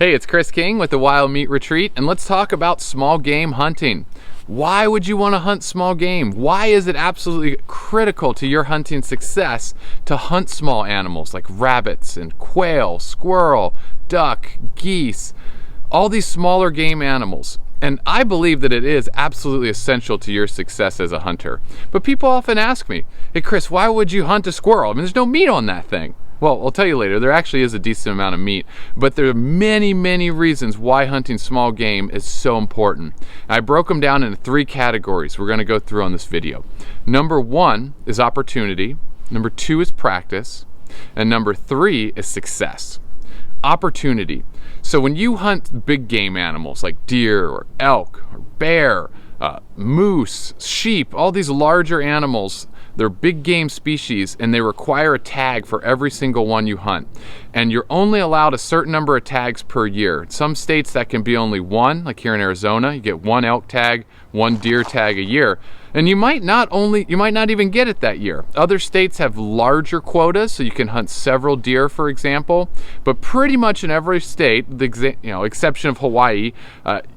Hey, it's Chris King with the Wild Meat Retreat, and let's talk about small game hunting. Why would you want to hunt small game? Why is it absolutely critical to your hunting success to hunt small animals like rabbits and quail, squirrel, duck, geese, all these smaller game animals? And I believe that it is absolutely essential to your success as a hunter. But people often ask me, hey Chris, why would you hunt a squirrel? I mean, there's no meat on that thing. Well, I'll tell you later, there actually is a decent amount of meat, but there are many, many reasons why hunting small game is so important. And I broke them down into 3 categories we're going to go through on this video. Number 1 is opportunity, number 2 is practice, and number 3 is success. Opportunity. So when you hunt big game animals like deer or elk or bear, moose, sheep, all these larger animals, they're big game species and they require a tag for every single one you hunt. And you're only allowed a certain number of tags per year. In some states that can be only 1, like here in Arizona, you get 1 elk tag, 1 deer tag a year. And you might not even get it that year. Other states have larger quotas, so you can hunt several deer, for example. But pretty much in every state, exception of Hawaii,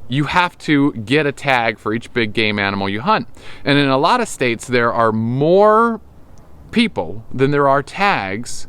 you have to get a tag for each big game animal you hunt. And in a lot of states, there are more people than there are tags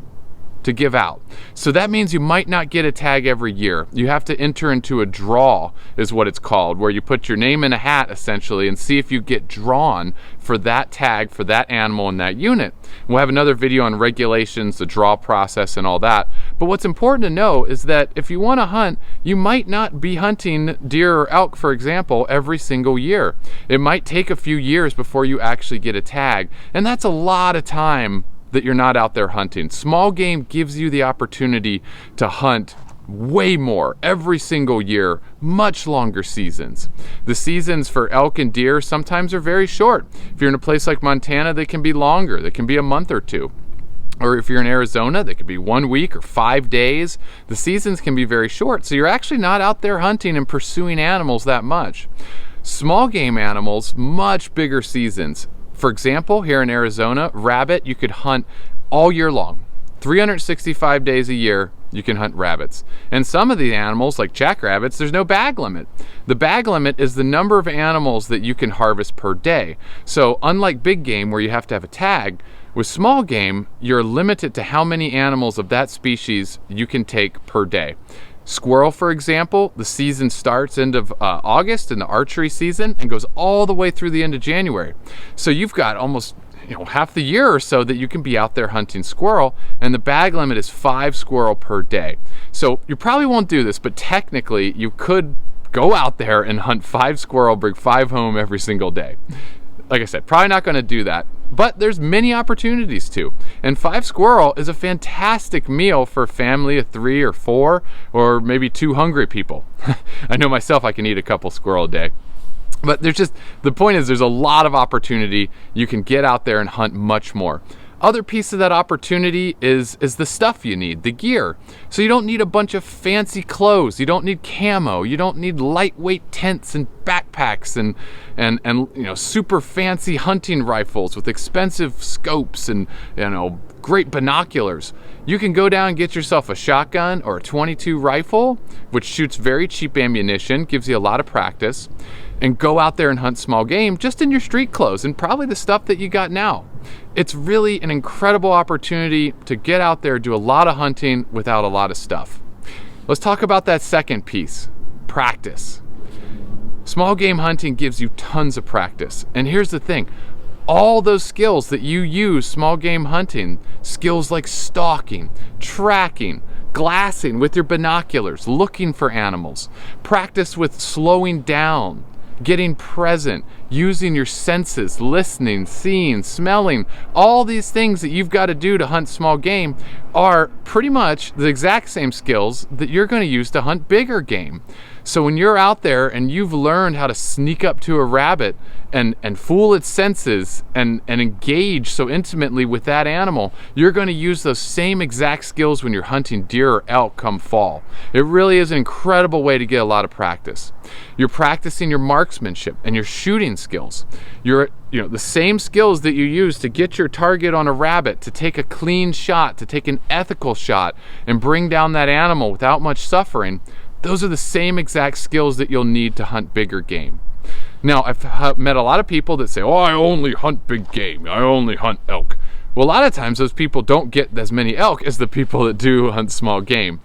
to give out. So that means you might not get a tag every year. You have to enter into a draw, is what it's called, where you put your name in a hat essentially and see if you get drawn for that tag for that animal in that unit. We'll have another video on regulations, the draw process and all that. But what's important to know is that if you want to hunt, you might not be hunting deer or elk, for example, every single year. It might take a few years before you actually get a tag. And that's a lot of time that you're not out there hunting. Small game gives you the opportunity to hunt way more every single year, much longer seasons. The seasons for elk and deer sometimes are very short. If you're in a place like Montana, they can be longer. They can be a month or 2. Or if you're in Arizona, they could be 1 week or 5 days. The seasons can be very short. So you're actually not out there hunting and pursuing animals that much. Small game animals, much bigger seasons. For example, here in Arizona, rabbit, you could hunt all year long. 365 days a year, you can hunt rabbits. And some of the animals, like jackrabbits, there's no bag limit. The bag limit is the number of animals that you can harvest per day. So unlike big game, where you have to have a tag, with small game, you're limited to how many animals of that species you can take per day. Squirrel, for example, the season starts end of August in the archery season and goes all the way through the end of January. So you've got almost half the year or so that you can be out there hunting squirrel, and the bag limit is 5 squirrel per day. So you probably won't do this, but technically you could go out there and hunt 5 squirrel, bring 5 home every single day. Like I said, probably not going to do that, but there's many opportunities to. And 5 squirrel is a fantastic meal for a family of 3 or 4, or maybe 2 hungry people. I know myself, I can eat a couple squirrel a day. But the point is there's a lot of opportunity. You can get out there and hunt much more. Other piece of that opportunity is the stuff you need, the gear. So you don't need a bunch of fancy clothes. You don't need camo. You don't need lightweight tents and backpacks and super fancy hunting rifles with expensive scopes and great binoculars. You can go down and get yourself a shotgun or a .22 rifle, which shoots very cheap ammunition, gives you a lot of practice, and go out there and hunt small game just in your street clothes and probably the stuff that you got now. It's really an incredible opportunity to get out there, do a lot of hunting without a lot of stuff. Let's talk about that second piece, practice. Small game hunting gives you tons of practice. And here's the thing, all those skills that you use small game hunting, skills like stalking, tracking, glassing with your binoculars, looking for animals, practice with slowing down, getting present, using your senses, listening, seeing, smelling, all these things that you've got to do to hunt small game are pretty much the exact same skills that you're going to use to hunt bigger game. So when you're out there and you've learned how to sneak up to a rabbit and fool its senses and engage so intimately with that animal, you're going to use those same exact skills when you're hunting deer or elk come fall. It really is an incredible way to get a lot of practice. You're practicing your marksmanship and your shooting skills. You're the same skills that you use to get your target on a rabbit, to take a clean shot, to take an ethical shot and bring down that animal without much suffering. those are the same exact skills that you'll need to hunt bigger game. Now, I've met a lot of people that say, oh, I only hunt big game. I only hunt elk. Well, a lot of times those people don't get as many elk as the people that do hunt small game.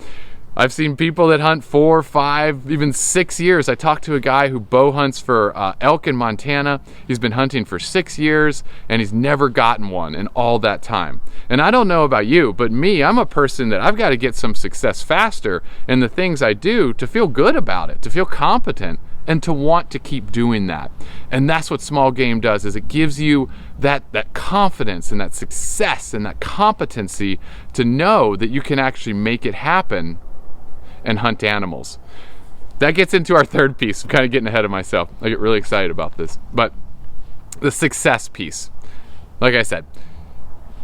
I've seen people that hunt 4, 5, even 6 years. I talked to a guy who bow hunts for elk in Montana. He's been hunting for 6 years and he's never gotten one in all that time. And I don't know about you, but me, I'm a person that I've got to get some success faster in the things I do to feel good about it, to feel competent, and to want to keep doing that. And that's what small game does, is it gives you that confidence and that success and that competency to know that you can actually make it happen and hunt animals. That gets into our third piece. I'm kind of getting ahead of myself. I get really excited about this. But the success piece. Like I said,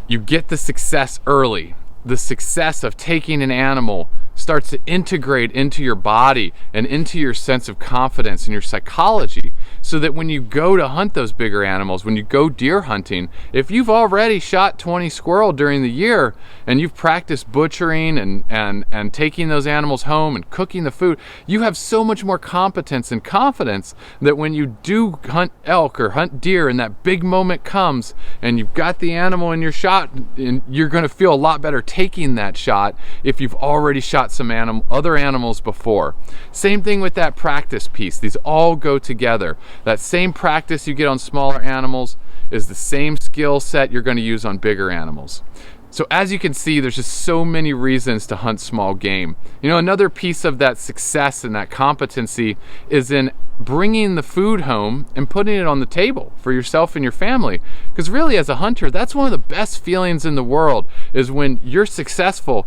you get the success early. The success of taking an animal starts to integrate into your body and into your sense of confidence and your psychology, so that when you go to hunt those bigger animals, when you go deer hunting, if you've already shot 20 squirrel during the year and you've practiced butchering and taking those animals home and cooking the food, you have so much more competence and confidence that when you do hunt elk or hunt deer and that big moment comes and you've got the animal in your shot, and you're going to feel a lot better taking that shot if you've already shot some other animals before. Same thing with that practice piece. These all go together. That same practice you get on smaller animals is the same skill set you're going to use on bigger animals. So as you can see, there's just so many reasons to hunt small game. You know, another piece of that success and that competency is in bringing the food home and putting it on the table for yourself and your family. Because really, as a hunter, that's one of the best feelings in the world, is when you're successful.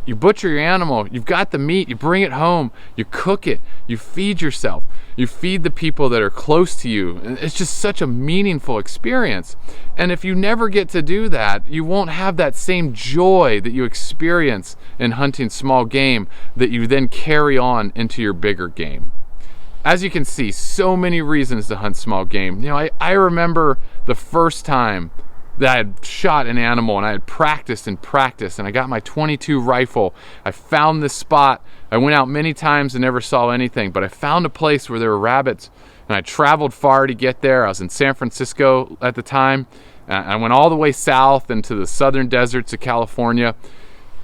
You butcher your animal, you've got the meat, you bring it home, you cook it, you feed yourself, you feed the people that are close to you. And it's just such a meaningful experience. And if you never get to do that, you won't have that same joy that you experience in hunting small game that you then carry on into your bigger game. As you can see, so many reasons to hunt small game. You know, I remember the first time that I had shot an animal and I had practiced and I got my .22 rifle. I found this spot. I went out many times and never saw anything, but I found a place where there were rabbits, and I traveled far to get there. I was in San Francisco at the time. I went all the way south into the southern deserts of California,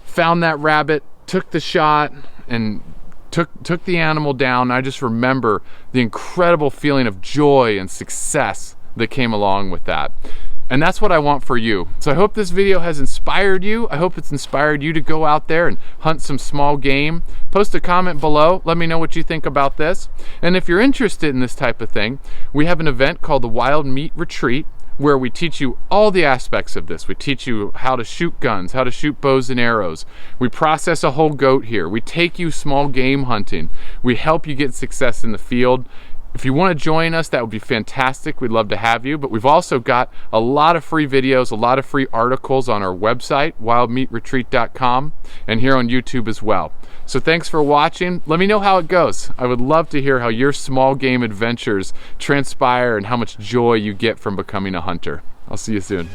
found that rabbit, took the shot, and took the animal down. I just remember the incredible feeling of joy and success that came along with that. And that's what I want for you. So I hope this video has inspired you. I hope it's inspired you to go out there and hunt some small game. Post a comment below. Let me know what you think about this. And if you're interested in this type of thing, we have an event called the Wild Meat Retreat, where we teach you all the aspects of this. We teach you how to shoot guns, how to shoot bows and arrows. We process a whole goat here. We take you small game hunting. We help you get success in the field. If you want to join us, that would be fantastic. We'd love to have you. But we've also got a lot of free videos, a lot of free articles on our website, wildmeatretreat.com, and here on YouTube as well. So thanks for watching. Let me know how it goes. I would love to hear how your small game adventures transpire and how much joy you get from becoming a hunter. I'll see you soon.